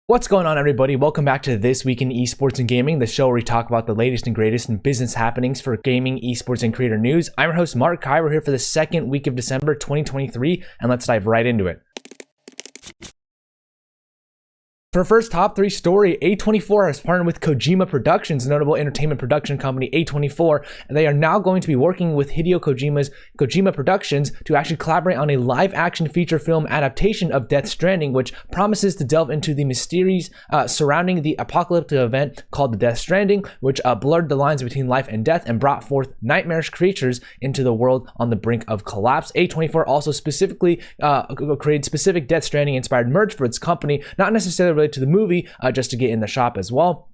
What's going on, everybody? Welcome back to This Week in Esports and Gaming, the show where we talk about the latest and greatest in business happenings for gaming, esports, and creator news. I'm your host, Mark Kai. We're here for the second week of December 2023, and let's dive right into it. For our first top 3 story, 𝗠24 has partnered with Kojima Productions, a notable entertainment production company, 𝗠24, and they are now going to be working with Hideo Kojima's Kojima Productions to actually collaborate on a live-action feature film adaptation of Death Stranding, which promises to delve into the mysteries surrounding the apocalyptic event called the Death Stranding, which blurred the lines between life and death and brought forth nightmarish creatures into the world on the brink of collapse. 𝗠24 also specifically created specific Death Stranding-inspired merch for its company, not necessarily related to the movie, just to get in the shop as well.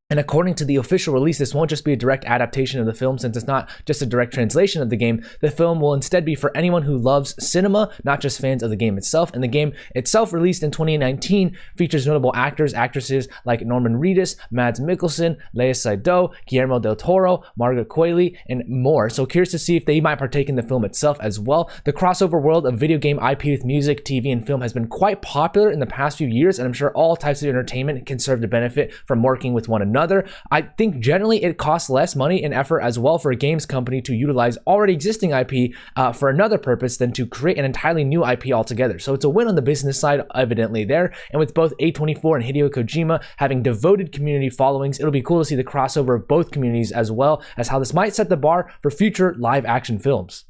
And according to the official release, this won't just be a direct adaptation of the film, since it's not just a direct translation of the game. The film will instead be for anyone who loves cinema, not just fans of the game itself. And the game itself, released in 2019, features notable actors, actresses like Norman Reedus, Mads Mikkelsen, Léa Seydoux, Guillermo del Toro, Margaret Qualley, and more. So curious to see if they might partake in the film itself as well. The crossover world of video game IP with music, TV, and film has been quite popular in the past few years, and I'm sure all types of entertainment can serve to benefit from working with one another. I think generally it costs less money and effort as well for a games company to utilize already existing IP for another purpose than to create an entirely new IP altogether. So it's a win on the business side, evidently there. And with both 𝗠24 and Hideo Kojima having devoted community followings, it'll be cool to see the crossover of both communities, as well as how this might set the bar for future live action films.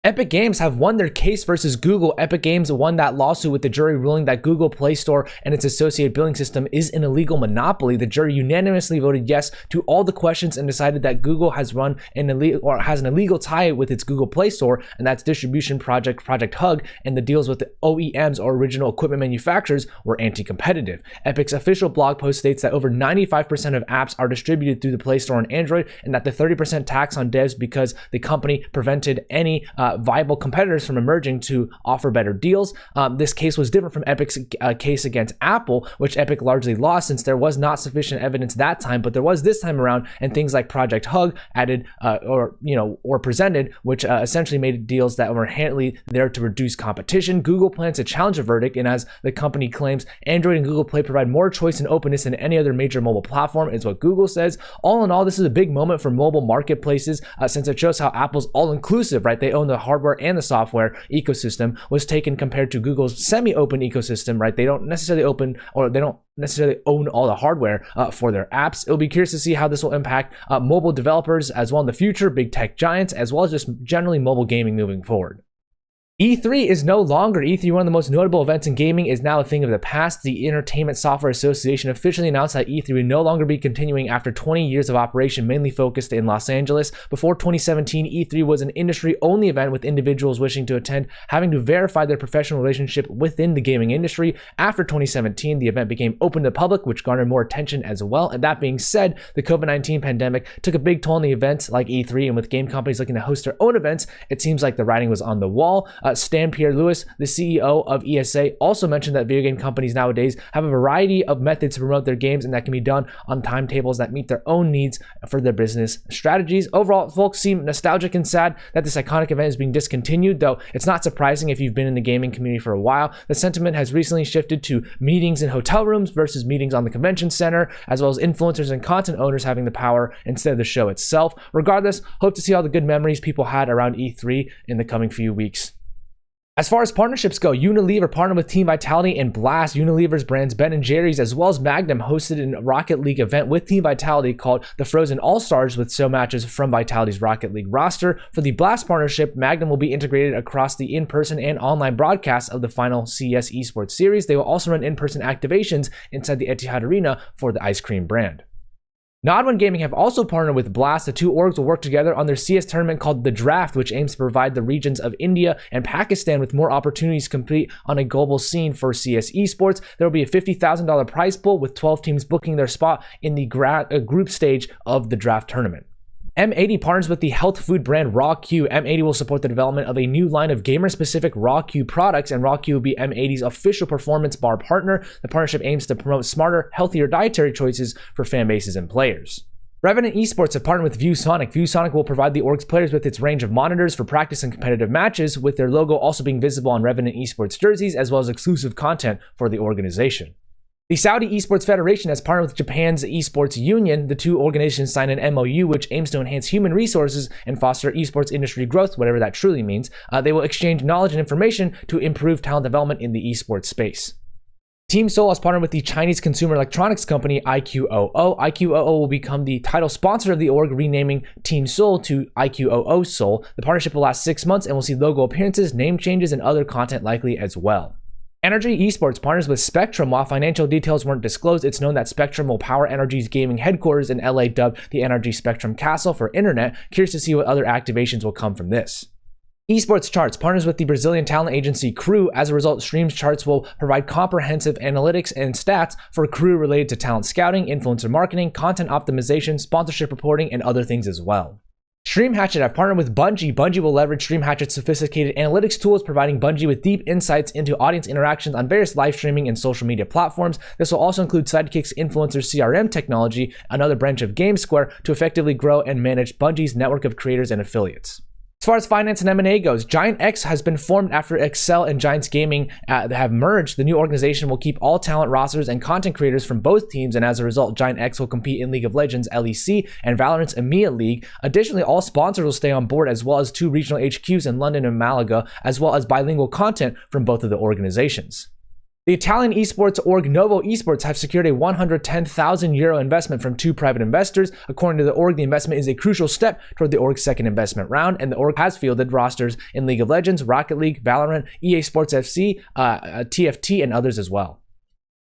Epic Games have won their case versus Google. Epic Games won that lawsuit with the jury ruling that Google Play Store and its associated billing system is an illegal monopoly. The jury unanimously voted yes to all the questions and decided that Google has run an illegal, or has an illegal tie with its Google Play Store, and that's distribution project Project Hug, and the deals with the OEMs, or original equipment manufacturers, were anti-competitive. Epic's official blog post states that over 95% of apps are distributed through the Play Store on Android, and that the 30% tax on devs because the company prevented any viable competitors from emerging to offer better deals. This case was different from Epic's case against Apple, which Epic largely lost since there was not sufficient evidence that time, but there was this time around, and things like Project Hug added or presented, which essentially made deals that were inherently there to reduce competition. Google plans to challenge the verdict, and as the company claims, Android and Google Play provide more choice and openness than any other major mobile platform, is what Google says. All in all, this is a big moment for mobile marketplaces, since it shows how Apple's all-inclusive, right? They own the hardware and the software ecosystem, was taken compared to Google's semi-open ecosystem, right? They don't necessarily own all the hardware for their apps. It'll be curious to see how this will impact mobile developers as well in the future, big tech giants, as well as just generally mobile gaming moving forward. E3 is no longer. E3, one of the most notable events in gaming, is now a thing of the past. The Entertainment Software Association officially announced that E3 will no longer be continuing after 20 years of operation, mainly focused in Los Angeles. Before 2017, E3 was an industry-only event, with individuals wishing to attend having to verify their professional relationship within the gaming industry. After 2017, the event became open to the public, which garnered more attention as well. And that being said, the COVID-19 pandemic took a big toll on the events like E3, and with game companies looking to host their own events, it seems like the writing was on the wall. Stan Pierre-Louis, the CEO of ESA, also mentioned that video game companies nowadays have a variety of methods to promote their games, and that can be done on timetables that meet their own needs for their business strategies. Overall, folks seem nostalgic and sad that this iconic event is being discontinued, though it's not surprising if you've been in the gaming community for a while. The sentiment has recently shifted to meetings in hotel rooms versus meetings on the convention center, as well as influencers and content owners having the power instead of the show itself. Regardless, hope to see all the good memories people had around E3 in the coming few weeks. As far as partnerships go, Unilever partnered with Team Vitality and Blast. Unilever's brands Ben & Jerry's as well as Magnum hosted a Rocket League event with Team Vitality called the Frozen All-Stars, with show matches from Vitality's Rocket League roster. For the Blast partnership, Magnum will be integrated across the in-person and online broadcasts of the final CES Esports series. They will also run in-person activations inside the Etihad Arena for the ice cream brand. Nod1 Gaming have also partnered with Blast. The two orgs will work together on their CS tournament called The Draft, which aims to provide the regions of India and Pakistan with more opportunities to compete on a global scene for CS Esports. There will be a $50,000 prize pool, with 12 teams booking their spot in the group stage of the Draft tournament. M80 partners with the health food brand RawQ. M80 will support the development of a new line of gamer-specific RawQ products, and RawQ will be M80's official performance bar partner. The partnership aims to promote smarter, healthier dietary choices for fan bases and players. Revenant Esports have partnered with ViewSonic. ViewSonic will provide the org's players with its range of monitors for practice and competitive matches, with their logo also being visible on Revenant Esports jerseys, as well as exclusive content for the organization. The Saudi Esports Federation has partnered with Japan's Esports Union. The two organizations signed an MOU which aims to enhance human resources and foster esports industry growth, whatever that truly means. They will exchange knowledge and information to improve talent development in the esports space. Team Seoul has partnered with the Chinese consumer electronics company 𝗠𝗶𝗖𝗶. 𝗠𝗶𝗖𝗶 will become the title sponsor of the org, renaming Team Seoul to 𝗠𝗶𝗖𝗶 Seoul. The partnership will last 6 months and will see logo appearances, name changes, and other content likely as well. NRG Esports partners with Spectrum. While financial details weren't disclosed, it's known that Spectrum will power NRG's gaming headquarters in LA, dubbed the NRG Spectrum Castle for internet. Curious to see what other activations will come from this. Esports Charts partners with the Brazilian talent agency Crew. As a result, Streams Charts will provide comprehensive analytics and stats for Crew related to talent scouting, influencer marketing, content optimization, sponsorship reporting, and other things as well. Stream Hatchet have partnered with Bungie. Bungie will leverage Stream Hatchet's sophisticated analytics tools, providing Bungie with deep insights into audience interactions on various live streaming and social media platforms. This will also include Sidekick's influencer CRM technology, another branch of GameSquare, to effectively grow and manage Bungie's network of creators and affiliates. As far as finance and M&A goes, Giant X has been formed after Excel and Giants Gaming have merged. The new organization will keep all talent rosters and content creators from both teams, and as a result, Giant X will compete in League of Legends LEC and Valorant's EMEA League. Additionally, all sponsors will stay on board, as well as 2 regional HQs in London and Malaga, as well as bilingual content from both of the organizations. The Italian esports org Novo Esports have secured a €110,000 investment from 2 private investors. According to the org, the investment is a crucial step toward the org's second investment round, and the org has fielded rosters in League of Legends, Rocket League, Valorant, EA Sports FC, TFT, and others as well.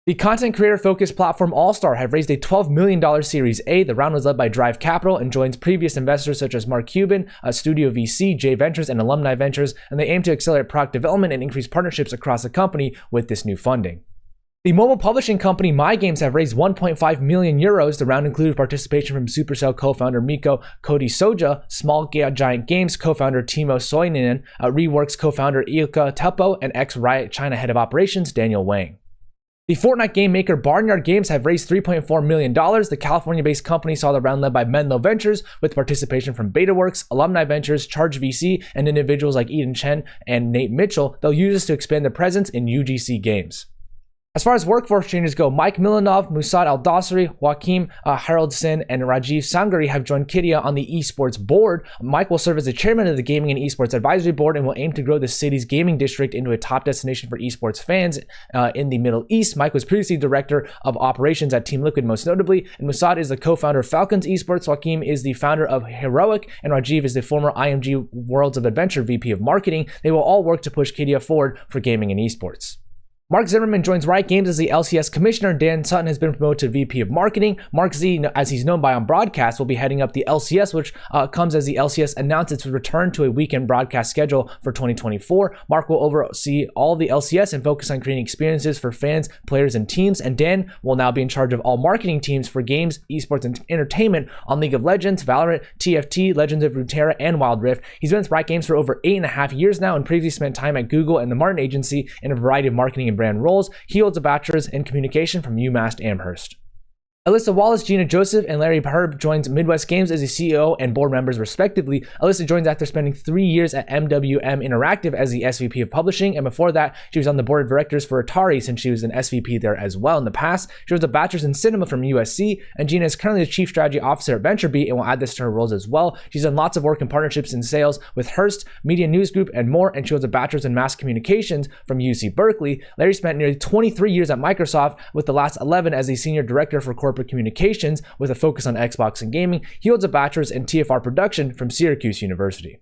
The content creator-focused platform All-Star have raised a $12 million Series A. The round was led by Drive Capital and joins previous investors such as Mark Cuban, Studio VC, J Ventures, and Alumni Ventures, and they aim to accelerate product development and increase partnerships across the company with this new funding. The mobile publishing company MyGames have raised €1.5 million. The round included participation from Supercell co-founder Mikko Kodisoja, Small Giant Games co-founder Timo Soinen, Reworks co-founder Ilkka Teppo, and ex-Riot China head of operations Daniel Wang. The Fortnite game maker Barnyard Games have raised $3.4 million. The California-based company saw the round led by Menlo Ventures, with participation from BetaWorks, Alumni Ventures, Charge VC, and individuals like Eden Chen and Nate Mitchell. They'll use this to expand their presence in UGC games. As far as workforce changes go, Mike Milanov, Musad Al-Dosri, Joaquim Haroldson, and Rajiv Sangari have joined Kydia on the esports board. Mike will serve as the chairman of the Gaming and Esports Advisory Board and will aim to grow the city's gaming district into a top destination for esports fans in the Middle East. Mike was previously director of operations at Team Liquid, most notably, and Musad is the co-founder of Falcons Esports. Joaquim is the founder of Heroic, and Rajiv is the former IMG Worlds of Adventure VP of Marketing. They will all work to push Kydia forward for gaming and esports. Mark Zimmerman joins Riot Games as the LCS commissioner. Dan Sutton has been promoted to VP of Marketing. Mark Z, as he's known by on broadcast, will be heading up the LCS, which comes as the LCS announced its return to a weekend broadcast schedule for 2024. Mark will oversee all the LCS and focus on creating experiences for fans, players, and teams. And Dan will now be in charge of all marketing teams for games, esports, and entertainment on League of Legends, Valorant, TFT, Legends of Runeterra, and Wild Rift. He's been with Riot Games for over 8.5 years now and previously spent time at Google and the Martin Agency in a variety of marketing and brand roles. He holds a bachelor's in communication from UMass Amherst. Alyssa Wallace, Gina Joseph, and Larry Herb joins Midwest Games as the CEO and board members respectively. Alyssa joins after spending 3 years at MWM Interactive as the SVP of Publishing, and before that, she was on the board of directors for Atari since she was an SVP there as well in the past. She holds a bachelor's in cinema from USC, and Gina is currently the Chief Strategy Officer at VentureBeat and will add this to her roles as well. She's done lots of work in partnerships and sales with Hearst, Media News Group, and more, and she holds a bachelor's in mass communications from UC Berkeley. Larry spent nearly 23 years at Microsoft, with the last 11 as the Senior Director for Corporate Communications with a focus on Xbox and gaming. He holds a bachelor's in TFR production from Syracuse University.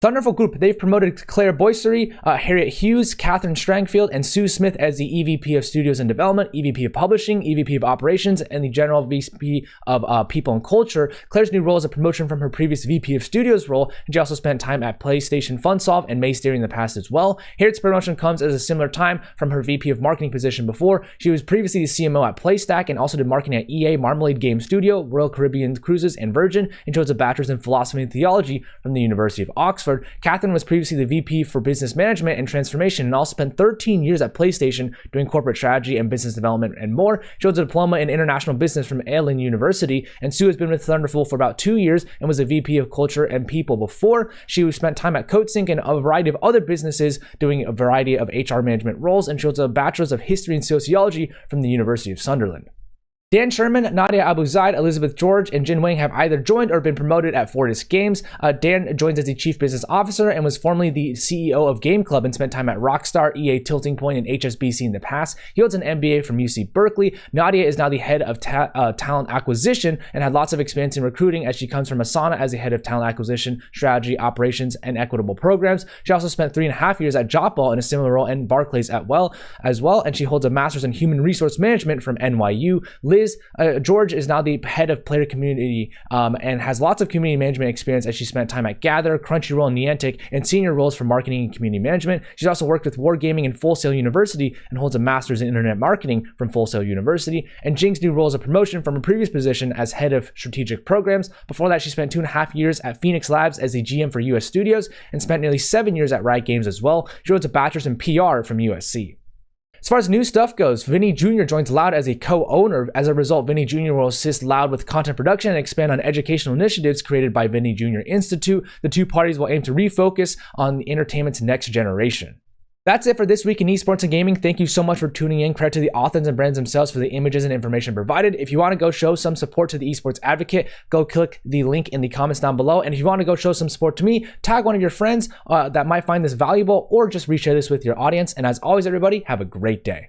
Thunderful Group, they've promoted Claire Boisery, Harriet Hughes, Catherine Strangfield, and Sue Smith as the EVP of Studios and Development, EVP of Publishing, EVP of Operations, and the General VP of People and Culture. Claire's new role is a promotion from her previous VP of Studios role, and she also spent time at PlayStation FunSolve and Maze Theory in the past as well. Harriet's promotion comes at a similar time from her VP of Marketing position before. She was previously the CMO at PlayStack and also did marketing at EA, Marmalade Game Studio, Royal Caribbean Cruises, and Virgin, and she holds a bachelor's in Philosophy and Theology from the University of Oxford. Oxford. Catherine was previously the VP for Business Management and Transformation and also spent 13 years at PlayStation doing corporate strategy and business development and more. She holds a diploma in international business from Allen University, and Sue has been with Thunderful for about 2 years and was a VP of Culture and People before. She spent time at CodeSync and a variety of other businesses doing a variety of HR management roles, and she holds a Bachelor's of History and Sociology from the University of Sunderland. Dan Sherman, Nadia Abu-Zaid, Elizabeth George, and Jin Wang have either joined or been promoted at Fortis Games. Dan joins as the Chief Business Officer and was formerly the CEO of Game Club and spent time at Rockstar, EA, Tilting Point, and HSBC in the past. He holds an MBA from UC Berkeley. Nadia is now the head of talent acquisition and had lots of experience in recruiting as she comes from Asana as the head of talent acquisition, strategy, operations, and equitable programs. She also spent 3.5 years at Jotball in a similar role and Barclays as well, and she holds a master's in human resource management from NYU. George is now the head of player community and has lots of community management experience as she spent time at Gather, Crunchyroll, and Niantic in senior roles for marketing and community management. She's also worked with Wargaming and Full Sail University and holds a master's in internet marketing from Full Sail University. And Jing's new role is a promotion from a previous position as head of strategic programs. Before that, she spent 2.5 years at Phoenix Labs as the GM for US Studios and spent nearly 7 years at Riot Games as well. She holds a bachelor's in PR from USC. As far as new stuff goes, Vinny Jr. joins Loud as a co-owner. As a result, Vinny Jr. will assist Loud with content production and expand on educational initiatives created by Vinny Jr. Institute. The two parties will aim to refocus on entertainment's next generation. That's it for this week in esports and gaming. Thank you so much for tuning in. Credit to the authors and brands themselves for the images and information provided. If you want to go show some support to the esports advocate, go click the link in the comments down below. And if you want to go show some support to me, tag one of your friends that might find this valuable, or just reshare this with your audience. And as always, everybody, have a great day.